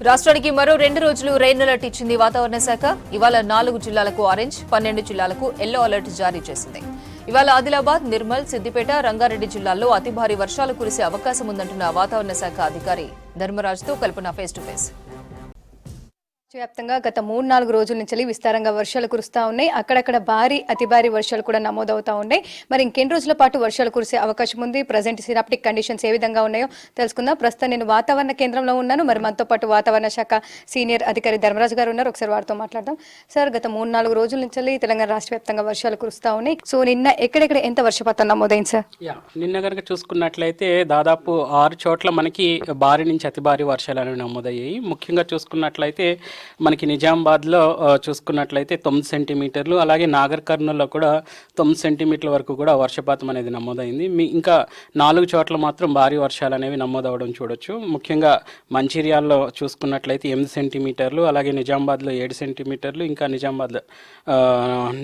రాష్ట్రానికి మరో 2 రోజులు రెయిన్ అలర్ట్ ఇచ్చింది వాతావరణ శాఖ. ఇవాళ 4 జిల్లాలకు ఆరెంజ్, 12 జిల్లాలకు ఎల్లో అలర్ట్ జారీ చేసింది. ఇవాళ ఆదిలాబాద్, నిర్మల్, సిద్దిపేట, రంగారెడ్డి జిల్లాల్లో అతి భారీ వర్షాలు కురిసే అవకాశం ఉందంటున్న వాతావరణ శాఖ అధికారి ధర్మరాజ్తో కల్పన ఫేస్ టు ఫేస్. వ్యాప్తంగా గత 3-4 రోజుల నుంచి విస్తారంగా వర్షాలు కురుస్తూ ఉన్నాయి. అక్కడక్కడ భారీ అతి భారీ వర్షాలు కూడా నమోదవుతా ఉన్నాయి. మరి ఇంకెన్ని రోజుల పాటు వర్షాలు కురిసే అవకాశం ఉంది, ప్రజెంట్ సినాప్టిక్ కండిషన్స్ ఏ విధంగా ఉన్నాయో తెలుసుకుందాం. ప్రస్తుతం నేను వాతావరణ కేంద్రంలో ఉన్నాను. మరి మనతో పాటు వాతావరణ శాఖ సీనియర్ అధికారి ధర్మరాజు గారు ఉన్నారు. ఒకసారి వారితో మాట్లాడదాం. సార్, గత 3-4 రోజుల నుంచి తెలంగాణ రాష్ట్ర వ్యాప్తంగా వర్షాలు కురుస్తూ ఉన్నాయి. సో నిన్న ఎక్కడెక్కడ ఎంత వర్షపాతం నమోదైంది సార్? నిన్న కనుక చూసుకున్నట్లయితే దాదాపు 6 చోట్ల మనకి భారీ నుంచి అతి భారీ వర్షాలు అనేవి నమోదయ్యాయి. ముఖ్యంగా చూసుకున్నట్లయితే మనకి నిజామాబాద్లో చూసుకున్నట్లయితే 9 సెంటీమీటర్లు, అలాగే నాగర్ కర్నూల్లో కూడా 9 సెంటీమీటర్ల వరకు కూడా వర్షపాతం అనేది నమోదైంది. ఇంకా 4 చోట్ల మాత్రం భారీ వర్షాలు అనేవి నమోదవడం చూడొచ్చు. ముఖ్యంగా మంచిర్యాలలో చూసుకున్నట్లయితే 8 సెంటీమీటర్లు, అలాగే నిజామాబాద్లో 7 సెంటీమీటర్లు, ఇంకా నిజామాబాద్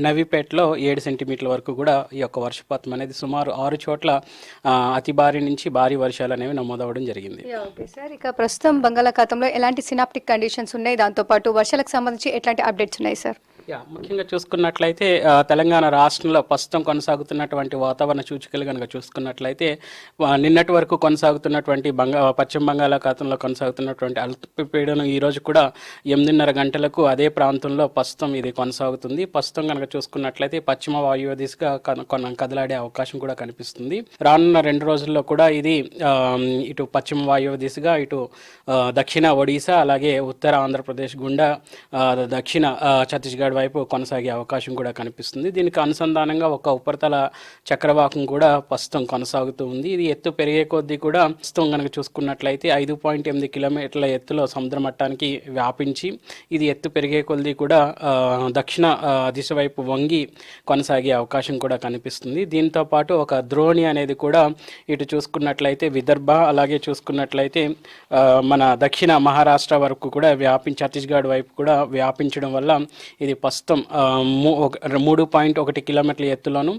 నవీపేటలో 7 సెంటీమీటర్ల వరకు కూడా ఈ యొక్క వర్షపాతం అనేది సుమారు 6 చోట్ల అతి భారీ నుంచి భారీ వర్షాలు అనేవి నమోదవడం జరిగింది. ఓకే సార్, ఇక ప్రస్తుతం బంగాళాఖాతంలో ఎలాంటి సినాప్టిక్ కండిషన్స్ ఉన్నాయి, దాంతోపాటు వర్షాలకు సంబంధించి ఎట్లాంటి అప్డేట్స్ ఉన్నాయి సార్? ముఖ్యంగా చూసుకున్నట్లయితే తెలంగాణ రాష్ట్రంలో ప్రస్తుతం కొనసాగుతున్నటువంటి వాతావరణ సూచికలు కనుక చూసుకున్నట్లయితే నిన్నటి వరకు కొనసాగుతున్నటువంటి పశ్చిమ బంగాళాఖాతంలో కొనసాగుతున్నటువంటి అల్పపీడనం ఈరోజు కూడా 8:30 గంటలకు అదే ప్రాంతంలో ప్రస్తుతం ఇది కొనసాగుతుంది. ప్రస్తుతం కనుక చూసుకున్నట్లయితే పశ్చిమ వాయువ్య దిశగా కదలాడే అవకాశం కూడా కనిపిస్తుంది. రానున్న 2 రోజుల్లో కూడా ఇది ఇటు పశ్చిమ వాయువ్య దిశగా ఇటు దక్షిణ ఒడిశా, అలాగే ఉత్తర ఆంధ్రప్రదేశ్ గుండా దక్షిణ ఛత్తీస్గఢ్ వైపు కొనసాగే అవకాశం కూడా కనిపిస్తుంది. దీనికి అనుసంధానంగా ఒక ఉపరితల చక్రవాకం కూడా ప్రస్తుతం కొనసాగుతూ ఉంది. ఇది ఎత్తు పెరిగే కొద్దీ కూడా ప్రస్తుతం కనుక చూసుకున్నట్లయితే 5.8 కిలోమీటర్ల ఎత్తులో సముద్ర మట్టానికి వ్యాపించి ఇది ఎత్తు పెరిగే కొద్దీ కూడా దక్షిణ దిశ వైపు వంగి కొనసాగే అవకాశం కూడా కనిపిస్తుంది. దీంతో పాటు ఒక ద్రోణి అనేది కూడా ఇటు చూసుకున్నట్లయితే విదర్భ, అలాగే చూసుకున్నట్లయితే మన దక్షిణ మహారాష్ట్ర వరకు కూడా ఛత్తీస్గఢ్ వైపు కూడా వ్యాపించడం వల్ల ఇది ప్రస్తుతం 3.1 కిలోమీటర్ల ఎత్తులోను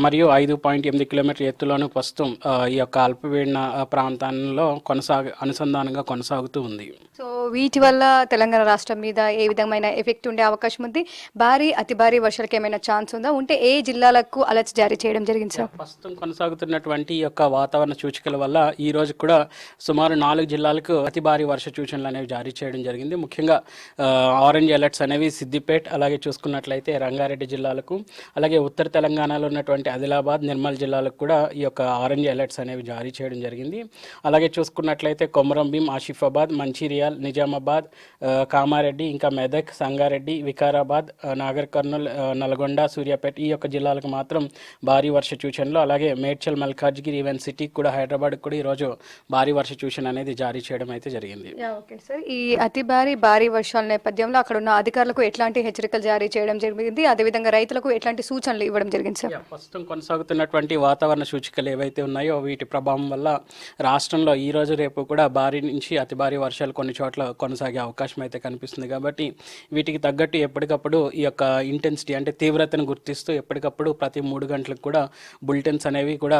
మరియు 5.8 కిలోమీటర్ల ఎత్తులోను ప్రస్తుతం ఈ యొక్క అల్పపీడన ప్రాంతాల్లో అనుసంధానంగా కొనసాగుతూ ఉంది. సో వీటి వల్ల తెలంగాణ రాష్ట్రం మీద ఏ విధమైన ఎఫెక్ట్ ఉండే అవకాశం ఉంది? భారీ అతి భారీ వర్షాలకు ఏమైనా ఛాన్స్ ఉందా? ఉంటే ఏ జిల్లాలకు అలర్ట్ జారీ చేయడం జరిగింది సార్? ప్రస్తుతం కొనసాగుతున్నటువంటి ఈ యొక్క వాతావరణ సూచికల వల్ల ఈ రోజు కూడా సుమారు 4 జిల్లాలకు అతి భారీ వర్ష సూచనలు అనేవి జారీ చేయడం జరిగింది. ముఖ్యంగా ఆరెంజ్ అలర్ట్స్ అనేవి సిద్దిపేట, అలాగే చూసుకున్నట్లయితే రంగారెడ్డి జిల్లాలకు, అలాగే ఉత్తర తెలంగాణలో ఉన్నటువంటి ఆదిలాబాద్, నిర్మల్ జిల్లాలకు కూడా ఈ యొక్క ఆరెంజ్ అలర్ట్స్ అనేవి జారీ చేయడం జరిగింది. అలాగే చూసుకున్నట్లయితే కొమరంభీం, ఆసిఫాబాద్, మంచిర్యాల్, నిజామాబాద్, కామారెడ్డి, ఇంకా మెదక్, సంగారెడ్డి, వికారాబాద్, నాగర్ కర్నూల్, నల్గొండ, సూర్యాపేట ఈ యొక్క జిల్లాలకు మాత్రం భారీ వర్ష సూచనలు, అలాగే మేడ్చల్, మల్కాజ్గిరి, ఈవెన్ సిటీకి కూడా, హైదరాబాద్ కూడా ఈరోజు భారీ వర్ష సూచన అనేది జారీ చేయడం అయితే జరిగింది. ఓకే సార్, ఈ అతి భారీ వర్షాల నేపథ్యంలో అక్కడ ఉన్న అధికారులకు ఎట్లాంటి హెచ్చరికలు జారీ చేయడం జరిగింది, అదేవిధంగా రైతులకు ఎట్లాంటి సూచనలు ఇవ్వడం జరిగింది సార్? ప్రస్తుతం కొనసాగుతున్నటువంటి వాతావరణ సూచికలు ఏవైతే ఉన్నాయో వీటి ప్రభావం వల్ల రాష్ట్రంలో ఈ రోజు రేపు కూడా భారీ నుంచి అతి భారీ వర్షాలు కొన్ని చోట్ల కొనసాగే అవకాశం అయితే కనిపిస్తుంది. కాబట్టి వీటికి తగ్గట్టు ఎప్పటికప్పుడు ఈ యొక్క ఇంటెన్సిటీ అంటే తీవ్రతను గుర్తిస్తూ ఎప్పటికప్పుడు ప్రతి 3 గంటలకు కూడా బులెటిన్స్ అనేవి కూడా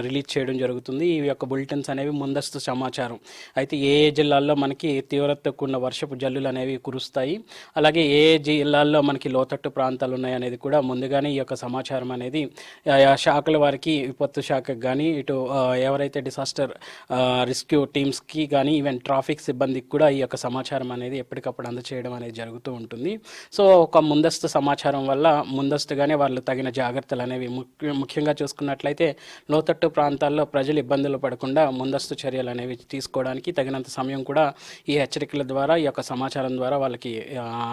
రిలీజ్ చేయడం జరుగుతుంది. ఈ యొక్క బులెటిన్స్ అనేవి ముందస్తు సమాచారం. అయితే ఏ జిల్లాల్లో మనకి తీవ్రతకు కూడిన వర్షపు జల్లులు అనేవి కురుస్తాయి, అలాగే ఏ జిల్లాల్లో మనకి లోతట్టు ప్రాంతాలు ఉన్నాయనేది కూడా ముందుగానే ఈ యొక్క సమాచారం అనేది శాఖల వారికి, విపత్తు శాఖకు కానీ, ఇటు ఎవరైతే డిసాస్టర్ రెస్క్యూ టీమ్స్కి కానీ, ఈవెన్ ట్రాఫిక్ సిబ్బందికి కూడా ఈ యొక్క సమాచారం అనేది ఎప్పటికప్పుడు అందచేయడం అనేది జరుగుతూ ఉంటుంది. సో ఒక ముందస్తు సమాచారం వల్ల ముందస్తుగానే వాళ్ళు తగిన జాగ్రత్తలు అనేవి ముఖ్యంగా చూసుకున్నట్లయితే లోతట్టు ప్రాంతాల్లో ప్రజలు ఇబ్బందులు పడకుండా ముందస్తు చర్యలు అనేవి తీసుకోవడానికి తగినంత సమయం కూడా ఈ హెచ్చరికల ద్వారా, ఈ యొక్క సమాచారం ద్వారా వాళ్ళకి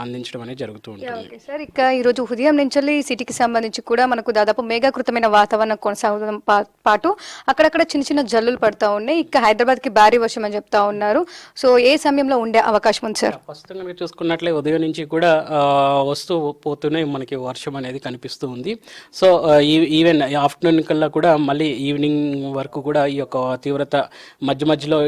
అందించడం అనేది జరుగుతూ ఉంటుంది. ఓకే సార్, ఇక ఈరోజు ఉదయం నుంచి సిటీకి సంబంధించి కూడా మనకు దాదాపు మేఘాకృతమైన వాతావరణం కొనసాగడం పాటు అక్కడక్కడ చిన్న చిన్న జల్లులు పడతా ఉన్నాయి. ఇక హైదరాబాద్కి భారీ వర్షం అని చెప్తా ఉన్నారు. సో ఏ సమయంలో ఉండే అవకాశం ఉంది సార్? ప్రస్తుతం కనుక చూసుకున్నట్లే ఉదయం నుంచి కూడా వస్తూ పోతూనే మనకి వర్షం అనేది కనిపిస్తూ ఉంది. సో ఈవెన్ ఆఫ్టర్నూన్ కల్లా కూడా మళ్ళీ ఈవినింగ్ వరకు కూడా ఈ యొక్క తీవ్రత మధ్యలో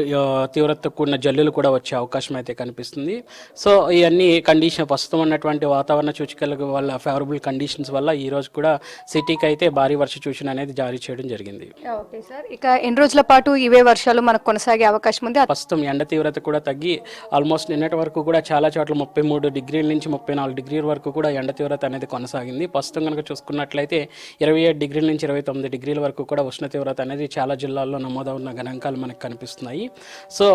తీవ్రత కూడిన జల్లులు కూడా వచ్చే అవకాశం అయితే కనిపిస్తుంది. సో ఇవన్నీ కండిషన్ ప్రస్తుతం ఉన్న నిన్నటువంటి వాతావరణ సూచికల వల్ల ఫేవరబుల్ కండిషన్స్ వల్ల ఈ రోజు కూడా సిటీకి అయితే భారీ వర్ష సూచన అనేది జారీ చేయడం జరిగింది. ఓకే సార్, ఇక ఎన్ని రోజుల పాటు ఇవే వర్షాలు మనకు కొనసాగే అవకాశం ఉంది? ప్రస్తుతం ఎండ తీవ్రత కూడా తగ్గి ఆల్మోస్ట్ నిన్నటి వరకు కూడా చాలా చోట్ల 33 డిగ్రీల నుంచి 34 డిగ్రీల వరకు కూడా ఎండ తీవ్రత అనేది కొనసాగింది. ప్రస్తుతం కనుక చూసుకున్నట్లయితే 27 డిగ్రీల నుంచి 29 డిగ్రీల వరకు కూడా ఉష్ణ తీవ్రత అనేది చాలా జిల్లాల్లో నమోదవున్న గణాంకాలు మనకు కనిపిస్తున్నాయి. సో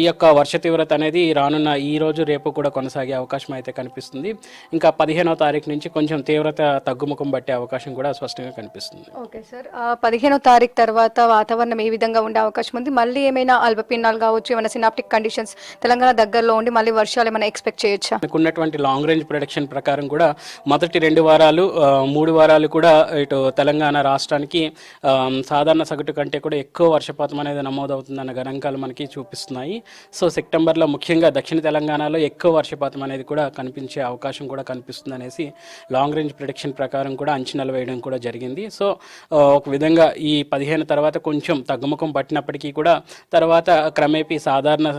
ఈ యొక్క వర్ష తీవ్రత అనేది రానున్న ఈ రోజు రేపు కూడా కొనసాగే అవకాశం అయితే కనిపిస్తుంది. ఇంకా 15వ తారీఖు నుంచి కొంచెం తీవ్రత తగ్గుముఖం పట్టే అవకాశం కూడా స్పష్టంగా కనిపిస్తుంది. ఓకే సార్, 15వ తారీఖు తర్వాత వాతావరణం ఏ విధంగా ఉండే అవకాశం ఉంది? మళ్ళీ ఏమైనా అల్పపీడనాలు కావచ్చు, ఏమైనా సినాప్టిక్ కండిషన్స్ తెలంగాణ దగ్గరలో ఉండి మళ్ళీ వర్షాలు ఏమైనా ఎక్స్పెక్ట్ చేయొచ్చా? ఉన్నటువంటి లాంగ్ రేంజ్ ప్రొడక్షన్ ప్రకారం కూడా మొదటి 2 వారాలు 3 వారాలు కూడా ఇటు తెలంగాణ రాష్ట్రానికి సాధారణ సగటు కంటే కూడా ఎక్కువ వర్షపాతం అనేది నమోదవుతుందన్న గణాంకాలు మనకి చూపిస్తున్నాయి. సో సెప్టెంబర్లో ముఖ్యంగా దక్షిణ తెలంగాణలో ఎక్కువ వర్షపాతం అనేది కూడా కనిపించే అవకాశం కూడా కనిపిస్తుంది అనేసి లాంగ్ రేంజ్ ప్రొడక్షన్ ప్రకారం కూడా అంచనాలు వేయడం కూడా జరిగింది. సో ఒక విధంగా ఈ 15 తర్వాత కొంచెం తగ్గుముఖం పట్టినప్పటికీ కూడా తర్వాత క్రమేపీ సాధారణ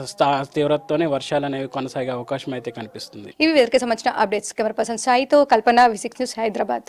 తీవ్రతతోనే వర్షాలు అనేవి కొనసాగే అవకాశం అయితే కనిపిస్తుంది. ఇవి వీరికి సంబంధించిన అప్డేట్స్. కెమెరా పర్సన్ సాయితో కల్పన, V6 న్యూస్, హైదరాబాద్.